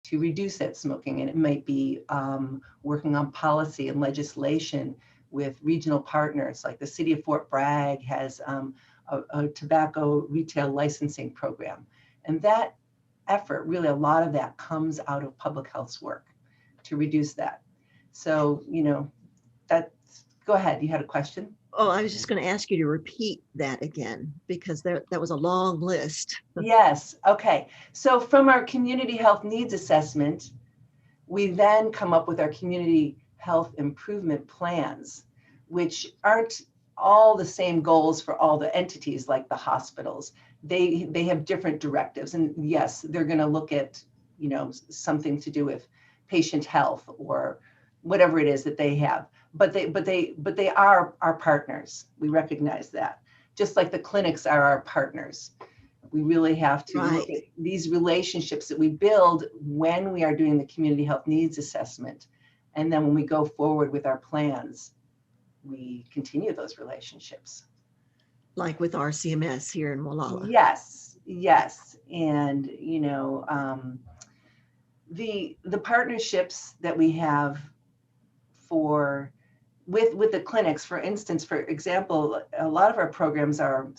to reduce that smoking. And it might be working on policy and legislation with regional partners, like the city of Fort Bragg has a tobacco retail licensing program. And that effort, really a lot of that comes out of public health's work to reduce that. So, go ahead, you had a question? Oh, I was just going to ask you to repeat that again, because that was a long list. Yes, okay. So from our community health needs assessment, we then come up with our community health improvement plans, which aren't all the same goals for all the entities like the hospitals. They have different directives, and yes, they're going to look at something to do with patient health or whatever it is that they have. But they are our partners. We recognize that. Just like the clinics are our partners. We really have to look at these relationships that we build when we are doing the community health needs assessment. And then when we go forward with our plans, we continue those relationships. Like with RCMS here in Molalla. Yes. And, the partnerships that we have with the clinics, for instance, for example, some of our programs are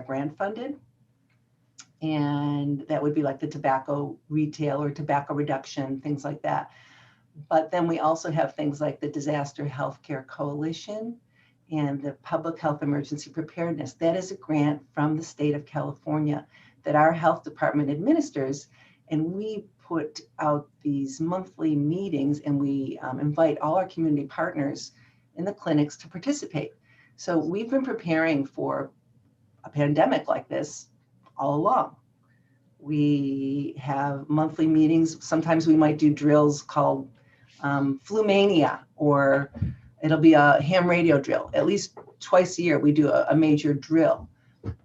grant funded. And that would be like the tobacco retail or tobacco reduction, things like that. But then we also have things like the Disaster Healthcare Coalition and the Public Health Emergency Preparedness. That is a grant from the state of California that our health department administers. And we put out these monthly meetings, and we invite all our community partners in the clinics to participate. So we've been preparing for a pandemic like this all along. We have monthly meetings. Sometimes we might do drills called Flu Mania, or it'll be a ham radio drill. At least twice a year, we do a major drill.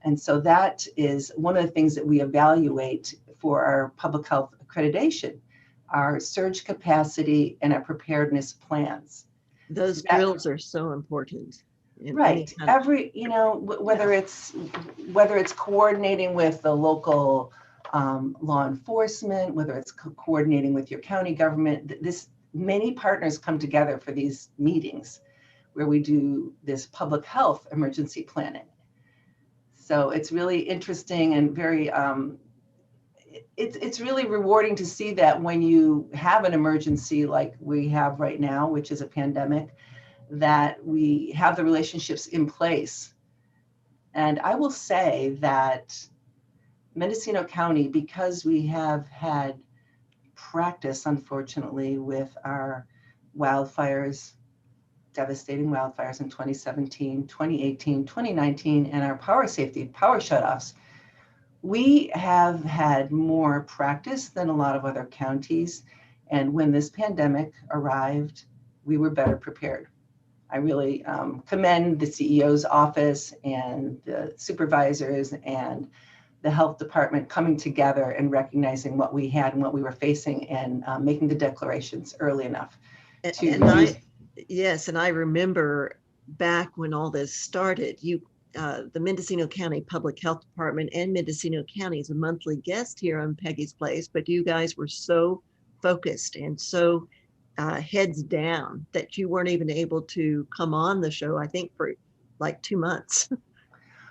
And so that is one of the things that we evaluate for our public health accreditation, our surge capacity and our preparedness plans. Those drills are so important. Right. Whether it's coordinating with the local law enforcement, whether it's coordinating with your county government, many partners come together for these meetings where we do this public health emergency planning. So it's really interesting and very, it's really rewarding to see that when you have an emergency like we have right now, which is a pandemic, that we have the relationships in place. And I will say that Mendocino County, because we have had practice, unfortunately, with our wildfires, devastating wildfires in 2017, 2018, 2019, and our power shutoffs, we have had more practice than a lot of other counties. And when this pandemic arrived, we were better prepared. I really commend the CEO's office and the supervisors and the health department coming together and recognizing what we had and what we were facing, and making the declarations early enough. Yes, and I remember back when all this started, the Mendocino County Public Health Department and Mendocino County is a monthly guest here on Peggy's Place, but you guys were so focused and so heads down that you weren't even able to come on the show, I think, for like 2 months.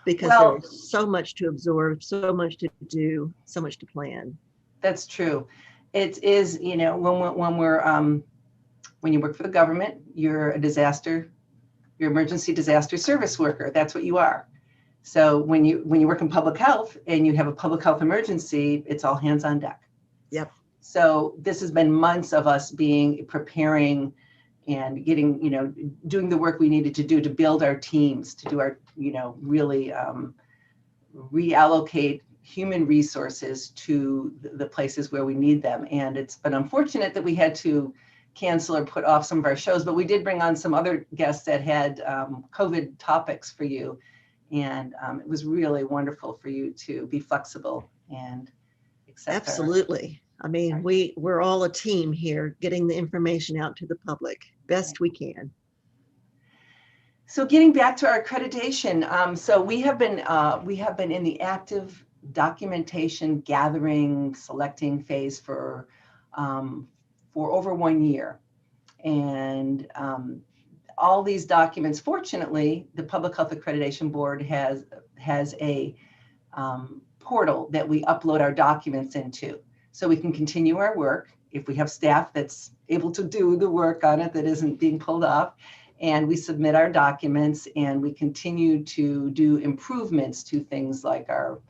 Because there was so much to absorb, so much to do, so much to plan. That's true. It is, when you work for the government, you're emergency disaster service worker. That's what you are. So when you work in public health and you have a public health emergency, it's all hands on deck. Yep. So this has been months of us preparing and getting, doing the work we needed to do to build our teams, to do our, really reallocate human resources to the places where we need them. And it's been unfortunate that we had to cancel or put off some of our shows, but we did bring on some other guests that had COVID topics for you. And it was really wonderful for you to be flexible and accept. Absolutely. I mean, we're all a team here, getting the information out to the public best we can. So getting back to our accreditation, so we have been in the active documentation gathering, selecting phase for for over 1 year. And all these documents, fortunately, the Public Health Accreditation Board has a portal that we upload our documents into, so we can continue our work if we have staff that's able to do the work on it that isn't being pulled off. And we submit our documents, and we continue to do improvements to things like our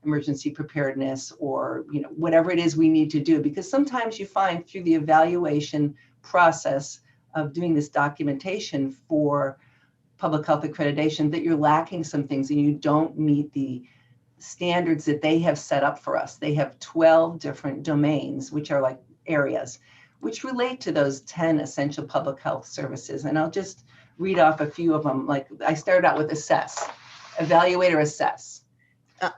emergency preparedness, or whatever it is we need to do, because sometimes you find through the evaluation process of doing this documentation for public health accreditation that you're lacking some things and you don't meet the standards that they have set up for us. They have 12 different domains, which are like areas, which relate to those 10 essential public health services. And I'll just read off a few of them. Like I started out with assess, evaluate or assess.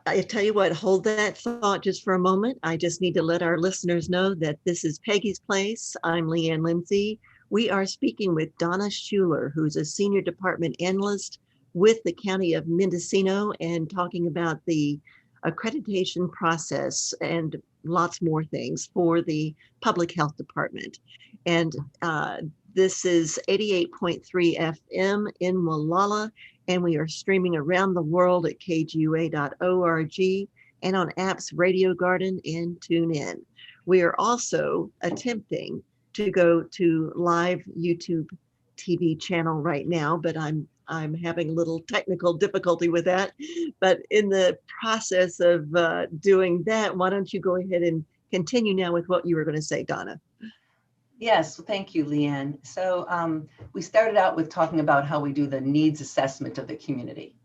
I tell you what, hold that thought just for a moment. I just need to let our listeners know that this is Peggy's Place. I'm Leigh Anne Lindsey. We are speaking with Donna Schuler, who's a senior department analyst with the County of Mendocino, and talking about the accreditation process and lots more things for the Public Health Department. And this is 88.3 FM in Molalla, and we are streaming around the world at kgua.org and on apps Radio Garden and TuneIn. We are also attempting to go to live YouTube TV channel right now, but I'm having a little technical difficulty with that. But in the process of doing that, why don't you go ahead and continue now with what you were going to say, Donna? Yes, well, thank you, Leigh Anne. So we started out with talking about how we do the needs assessment of the community.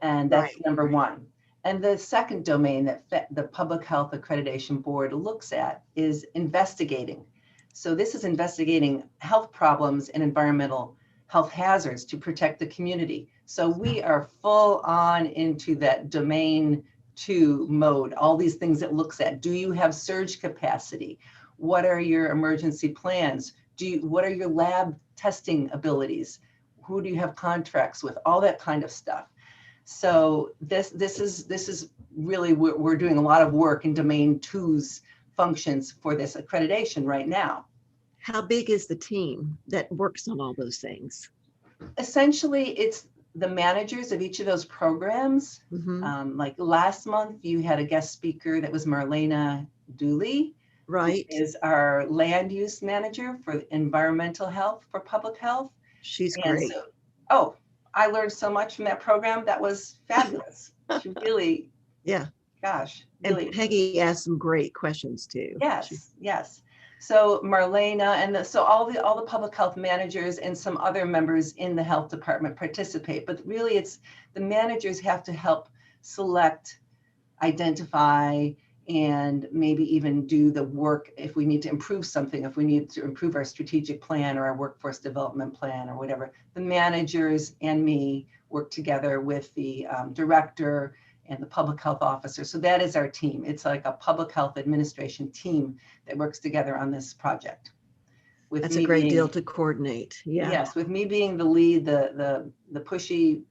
And that's Right. number one. And the second domain that the Public Health Accreditation Board looks at is investigating. So this is investigating health problems and environmental health hazards to protect the community. So we are full on into that domain 2 mode, all these things it looks at. Do you have surge capacity? What are your emergency plans? What are your lab testing abilities? Who do you have contracts with? All that kind of stuff. So this is really, we're doing a lot of work in domain 2's functions for this accreditation right now. How big is the team that works on all those things? Essentially, it's the managers of each of those programs. Mm-hmm. Like last month, you had a guest speaker that was Marlena Dooley. Right. Who is our land use manager for environmental health for public health. She's And great. So, I learned so much from that program. That was fabulous. She really, Yeah. gosh. And Really. Peggy asked some great questions too. Yes. So Marlena so all the public health managers and some other members in the health department participate, but really it's the managers have to help select, identify, and maybe even do the work if we need to improve something, if we need to improve our strategic plan or our workforce development plan or whatever. The managers and me work together with the director and the public health officer. So that is our team. It's like a public health administration team that works together on this project. That's a great deal to coordinate. Yeah. Yes, with me being the lead, the pushy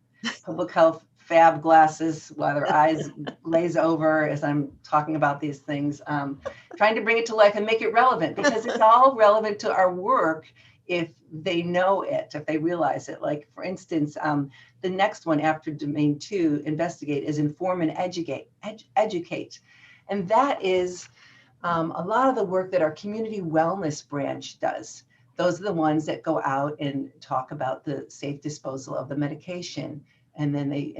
public health fab glasses while their eyes glaze over as I'm talking about these things, trying to bring it to life and make it relevant, because it's all relevant to our work if they know it, if they realize it. Like, for instance, the next one after domain 2, investigate, is inform and educate. And that is a lot of the work that our community wellness branch does. Those are the ones that go out and talk about the safe disposal of the medication. And then they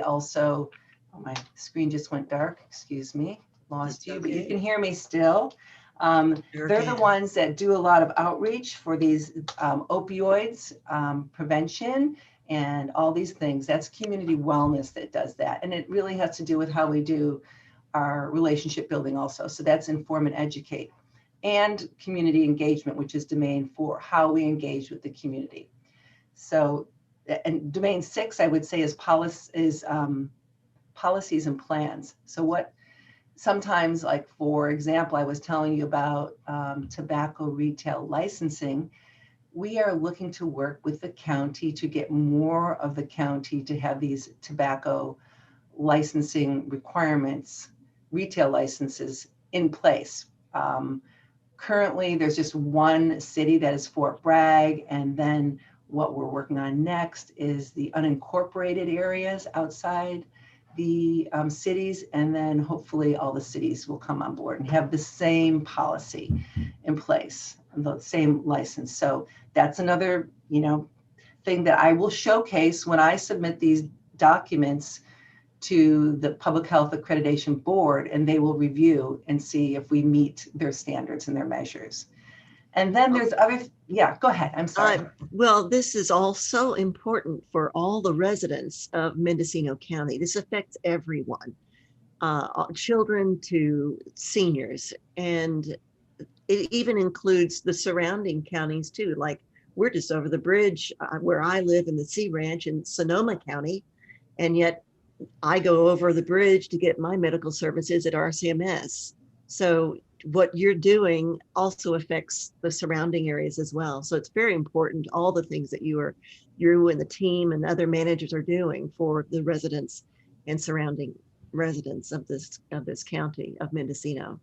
also, oh, my screen just went dark, excuse me, lost you, but you can hear me still. They're the ones that do a lot of outreach for these opioids prevention and all these things. That's community wellness that does that. And it really has to do with how we do our relationship building also. So that's inform and educate. And community engagement, which is domain 4, how we engage with the community. So, and domain 6, I would say, is policies and plans. So what sometimes, like, for example, I was telling you about tobacco retail licensing. We are looking to work with the county to get more of the county to have these tobacco licensing requirements retail licenses in place. Currently, there's just one city, that is Fort Bragg, and then what we're working on next is the unincorporated areas outside the cities, and then hopefully all the cities will come on board and have the same policy in place, the same license. So that's another, thing that I will showcase when I submit these documents to the Public Health Accreditation Board, and they will review and see if we meet their standards and their measures. And then there's go ahead. I'm sorry. Well, this is all so important for all the residents of Mendocino County. This affects everyone, children to seniors, and it even includes the surrounding counties too. Like, we're just over the bridge where I live in the Sea Ranch in Sonoma County, and yet I go over the bridge to get my medical services at RCMS. So what you're doing also affects the surrounding areas as well. So it's very important, all the things that you and the team and other managers are doing for the residents and surrounding residents of this county of Mendocino.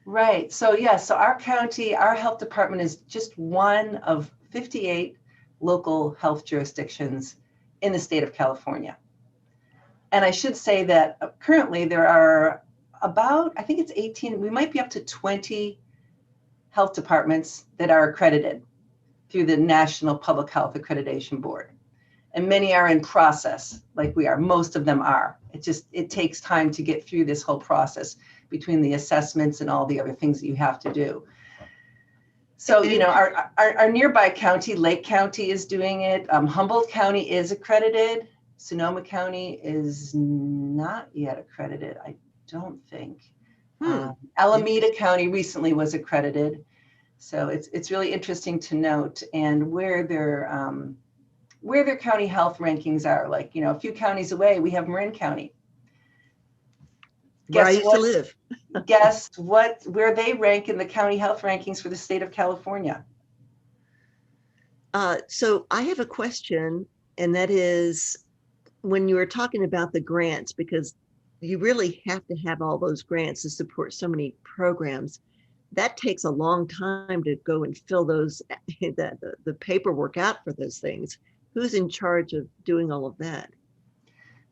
Right. So so our county, our health department is just one of 58 local health jurisdictions in the state of California. And I should say that currently there are about, I think it's 18, we might be up to 20 health departments that are accredited through the National Public Health Accreditation Board. And many are in process, like we are. Most of them are. It takes time to get through this whole process between the assessments and all the other things that you have to do. So, our nearby county, Lake County, is doing it. Humboldt County is accredited. Sonoma County is not yet accredited, I don't think. Alameda County recently was accredited. So it's really interesting to note, and where their county health rankings are. Like, a few counties away, we have Marin County. Where I used to live. Guess where they rank in the county health rankings for the state of California? So I have a question, and that is, when you were talking about the grants, because you really have to have all those grants to support so many programs, that takes a long time to go and fill those, the paperwork out for those things. Who's in charge of doing all of that?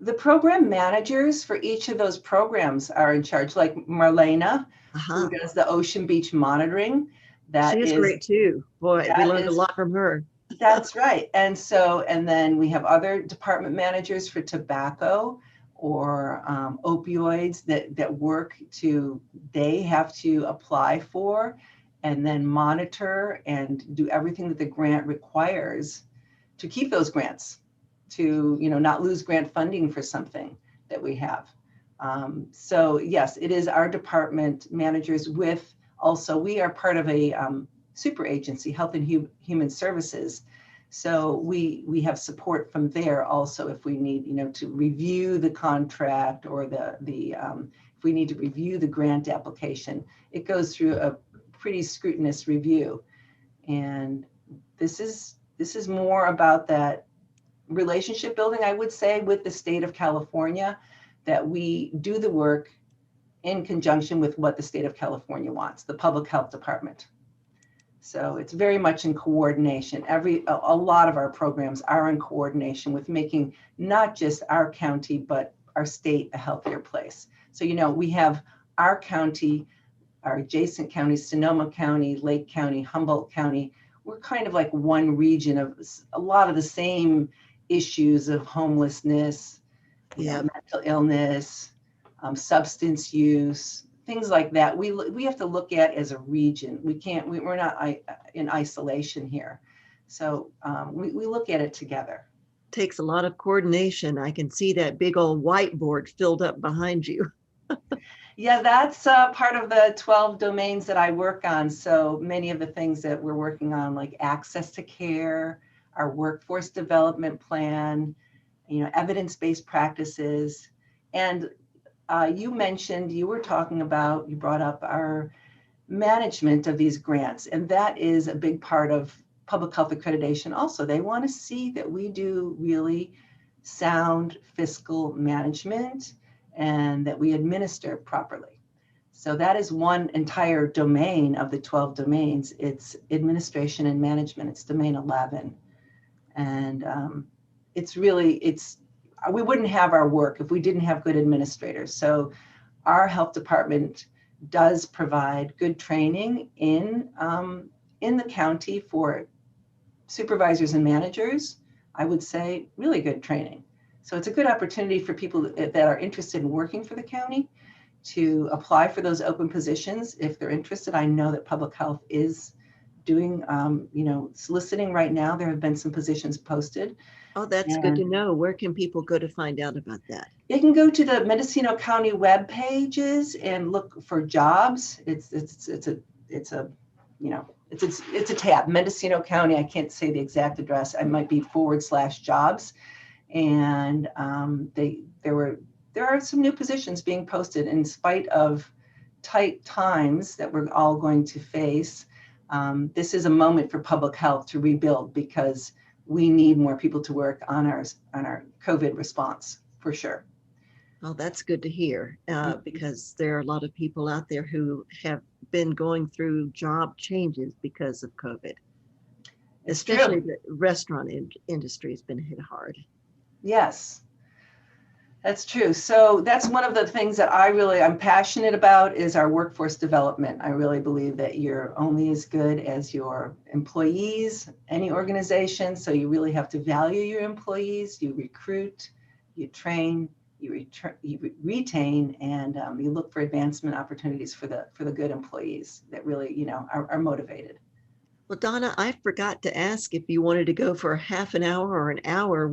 The program managers for each of those programs are in charge, like Marlena, who does the Ocean Beach monitoring. She is great too. Boy, we learned a lot from her. That's right. And then we have other department managers for tobacco or opioids that work they have to apply for and then monitor and do everything that the grant requires to keep those grants, to not lose grant funding for something that we have. So yes, it is our department managers with also, we are part of a super agency, Health and Human Services. So we have support from there also if we need, to review the contract or if we need to review the grant application. It goes through a pretty scrutinous review. And this is more about that relationship building, I would say, with the state of California, that we do the work in conjunction with what the state of California wants, the Public Health Department. So it's very much in coordination. A lot of our programs are in coordination with making not just our county, but our state a healthier place. So, we have our county, our adjacent counties, Sonoma County, Lake County, Humboldt County. We're kind of like one region of a lot of the same issues of homelessness, mental illness, substance use, things like that. We have to look at as a region. We're not in isolation here. So we look at it together. Takes a lot of coordination. I can see that big old whiteboard filled up behind you. Yeah, that's part of the 12 domains that I work on. So many of the things that we're working on, like access to care, our workforce development plan, evidence-based practices. And you brought up our management of these grants, and that is a big part of public health accreditation also. They want to see that we do really sound fiscal management and that we administer properly. So that is one entire domain of the 12 domains. It's administration and management. It's domain 11. And we wouldn't have our work if we didn't have good administrators. So our health department does provide good training in the county for supervisors and managers. I would say really good training. So it's a good opportunity for people that are interested in working for the county to apply for those open positions if they're interested. I know that public health is doing, soliciting right now. There have been some positions posted. Oh, that's good to know. Where can people go to find out about that? They can go to the Mendocino County web pages and look for jobs. It's a tab, Mendocino County. I can't say the exact address. It might be /jobs. And there are some new positions being posted in spite of tight times that we're all going to face. This is a moment for public health to rebuild because we need more people to work on our COVID response for sure. Well, that's good to hear because there are a lot of people out there who have been going through job changes because of COVID. Especially the restaurant industry has been hit hard. Yes, that's true. So that's one of the things that I'm passionate about is our workforce development. I really believe that you're only as good as your employees, any organization. So you really have to value your employees. You recruit, you train, you retain, and you look for advancement opportunities for the good employees that really, are motivated. Well, Donna, I forgot to ask if you wanted to go for a half an hour or an hour.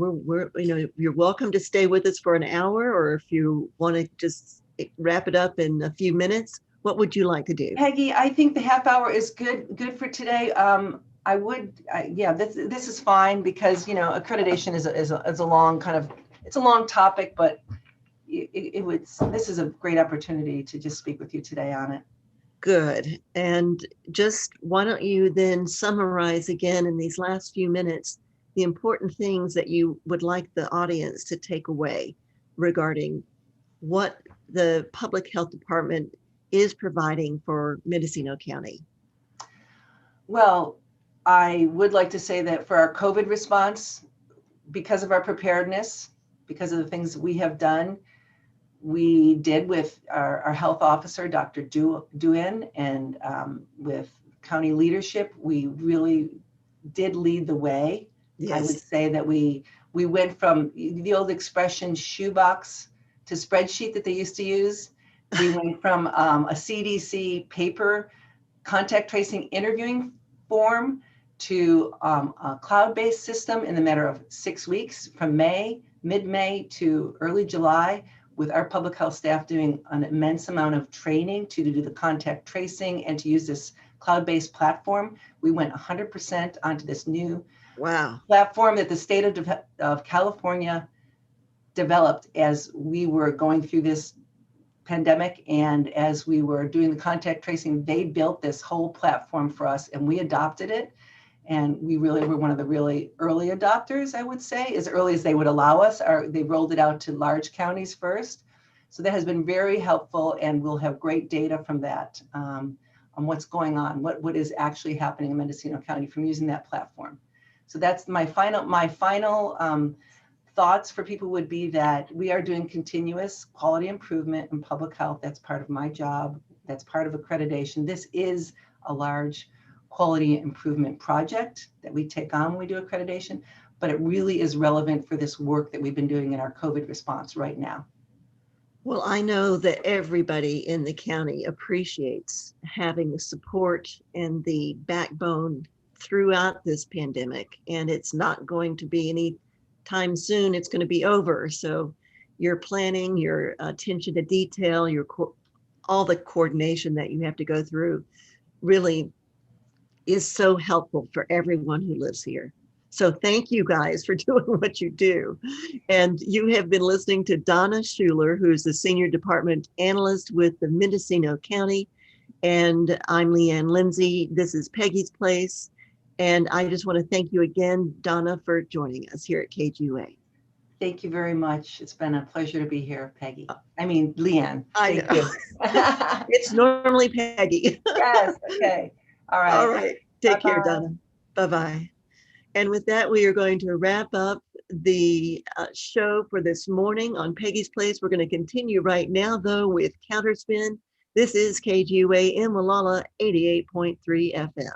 You're welcome to stay with us for an hour, or if you want to just wrap it up in a few minutes, what would you like to do? Peggy, I think the half hour is good for today. This is fine because, accreditation is a long it's a long topic, but this is a great opportunity to just speak with you today on it. Good. And just why don't you then summarize again in these last few minutes the important things that you would like the audience to take away regarding what the public health department is providing for Mendocino County? Well, I would like to say that for our COVID response, because of our preparedness, because of the things we have done, we did with our health officer, Dr. Duin, and with county leadership, we really did lead the way. Yes. I would say that we went from the old expression shoebox to spreadsheet that they used to use. We went from a CDC paper contact tracing interviewing form to a cloud-based system in the matter of 6 weeks, from mid-May to early July, with our public health staff doing an immense amount of training to do the contact tracing and to use this cloud-based platform. We went 100% onto this new platform that the state of California developed as we were going through this pandemic, and as we were doing the contact tracing, they built this whole platform for us and we adopted it. And we really were one of the really early adopters, I would say, as early as they would allow us. They rolled it out to large counties first. So that has been very helpful, and we'll have great data from that on what's going on, what is actually happening in Mendocino County from using that platform. So that's my final thoughts for people would be that we are doing continuous quality improvement in public health. That's part of my job. That's part of accreditation. This is a large quality improvement project that we take on when we do accreditation, but it really is relevant for this work that we've been doing in our COVID response right now. Well, I know that everybody in the county appreciates having the support and the backbone throughout this pandemic, and it's not going to be any time soon. It's going to be over. So your planning, your attention to detail, all the coordination that you have to go through really is so helpful for everyone who lives here. So thank you guys for doing what you do. And you have been listening to Donna Schuler, who's the Senior Department Analyst with the Mendocino County. And I'm Leigh Anne Lindsey. This is Peggy's Place. And I just want to thank you again, Donna, for joining us here at KGUA. Thank you very much. It's been a pleasure to be here, Peggy. I mean, Leigh Anne. I Thank know. you. It's normally Peggy. Yes. Okay. All All right. right. Take care, Bye-bye. Donna. Bye-bye. And with that, we are going to wrap up the show for this morning on Peggy's Place. We're going to continue right now, though, with Counterspin. This is KGUA in Molalla, 88.3 FM.